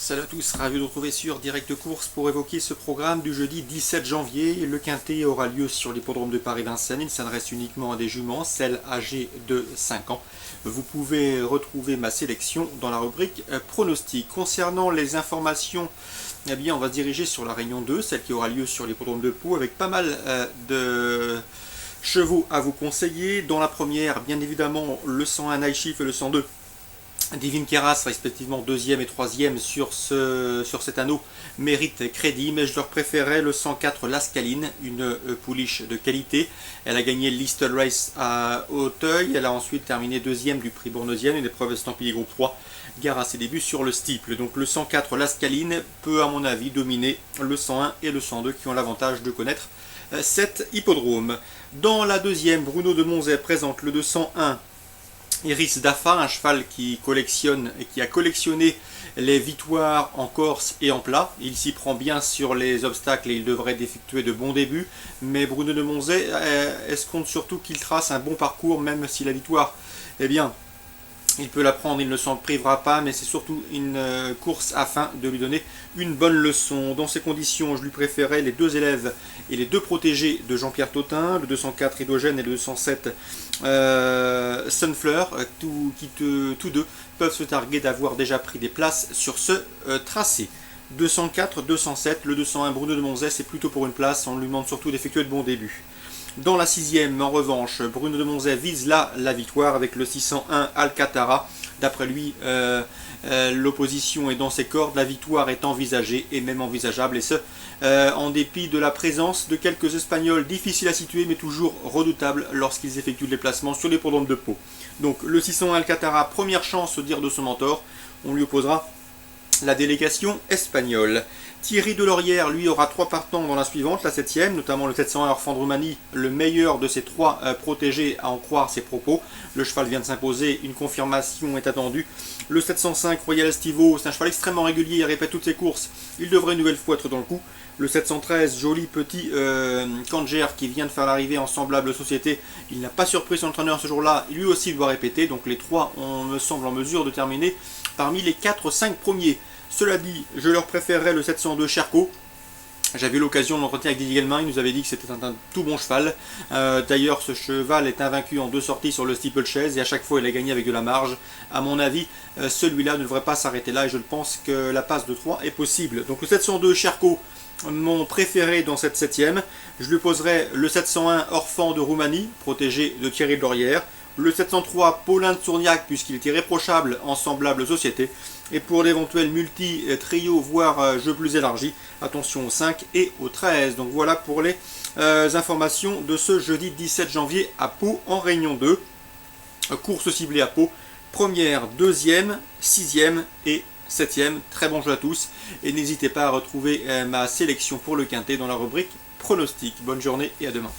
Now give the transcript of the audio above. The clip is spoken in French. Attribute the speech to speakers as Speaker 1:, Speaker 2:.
Speaker 1: Salut à tous, ravi de vous retrouver sur Direct Course pour évoquer ce programme du jeudi 17 janvier. Le quintet aura lieu sur l'hippodrome de Paris-Vincennes. Il s'adresse uniquement à des juments, celles âgées de 5 ans. Vous pouvez retrouver ma sélection dans la rubrique pronostic. Concernant les informations, eh bien, on va se diriger sur la Réunion 2, celle qui aura lieu sur l'hippodrome de Pau, avec pas mal de chevaux à vous conseiller. Dans la première, bien évidemment, le 101 High Chief et le 102. Divine Keras, respectivement deuxième et troisième sur cet anneau, mérite crédit, mais je leur préférais le 104 Lascaline, une pouliche de qualité. Elle a gagné l'Easter Race à Auteuil, elle a ensuite terminé deuxième du prix Bournosienne, une épreuve estampillée groupe 3, gare à ses débuts sur le steeple. Donc le 104 Lascaline peut à mon avis dominer le 101 et le 102 qui ont l'avantage de connaître cet hippodrome. Dans la deuxième, Bruno de Monzet présente le 201 Iris Dafa, un cheval qui collectionne et qui a collectionné les victoires en Corse et en plat. Il s'y prend bien sur les obstacles et il devrait effectuer de bons débuts. Mais Bruno de Monzet escompte surtout qu'il trace un bon parcours, même si la victoire, eh bien, il peut la prendre, il ne s'en privera pas, mais c'est surtout une course afin de lui donner une bonne leçon. Dans ces conditions, je lui préférais les deux élèves et les deux protégés de Jean-Pierre Tautin, le 204 Hydrogène et le 207 Sunflower, tous deux peuvent se targuer d'avoir déjà pris des places sur ce tracé. 204, 207, le 201 Bruno de Monzet, c'est plutôt pour une place, on lui demande surtout d'effectuer de bons débuts. Dans la sixième, en revanche, Bruno de Monzet vise là la victoire avec le 601 Alcatara. D'après lui, l'opposition est dans ses cordes, la victoire est envisagée et même envisageable, et ce, en dépit de la présence de quelques Espagnols difficiles à situer, mais toujours redoutables lorsqu'ils effectuent le déplacement sur l'hippodrome de Pau. Donc le 601 Alcatara, première chance au dire de son mentor, on lui opposera la délégation espagnole. Thierry Delorière, lui, aura 3 partants dans la suivante, la 7ème, notamment le 701 Orphan de Roumanie, le meilleur de ces 3 protégés à en croire ses propos. Le cheval vient de s'imposer, une confirmation est attendue. Le 705 Royal Estivo, c'est un cheval extrêmement régulier, il répète toutes ses courses, il devrait une nouvelle fois être dans le coup. Le 713, joli petit Kanger qui vient de faire l'arrivée en semblable société, il n'a pas surpris son entraîneur ce jour-là, lui aussi doit répéter, donc les 3, on me semble en mesure de terminer parmi les 4-5 premiers. Cela dit, je leur préférerais le 702 Cherco. J'avais eu l'occasion de l'entretien avec Didier Guelmin, il nous avait dit que c'était un tout bon cheval. D'ailleurs, ce cheval est invaincu en 2 sorties sur le steeplechase et à chaque fois il a gagné avec de la marge. À mon avis, celui-là ne devrait pas s'arrêter là et je pense que la passe de 3 est possible. Donc le 702 Cherco, mon préféré dans cette 7ème. Je lui poserai le 701 Orphan de Roumanie, protégé de Thierry Delorière. Le 703 Paulin de Sourniac, puisqu'il est irréprochable en semblable société. Et pour l'éventuel multi-trio, voire jeu plus élargi, attention au 5 et au 13. Donc voilà pour les informations de ce jeudi 17 janvier à Pau en Réunion 2. Course ciblée à Pau, première, deuxième, 6e et 7e. Très bon jeu à tous. Et n'hésitez pas à retrouver ma sélection pour le quintet dans la rubrique pronostic. Bonne journée et à demain.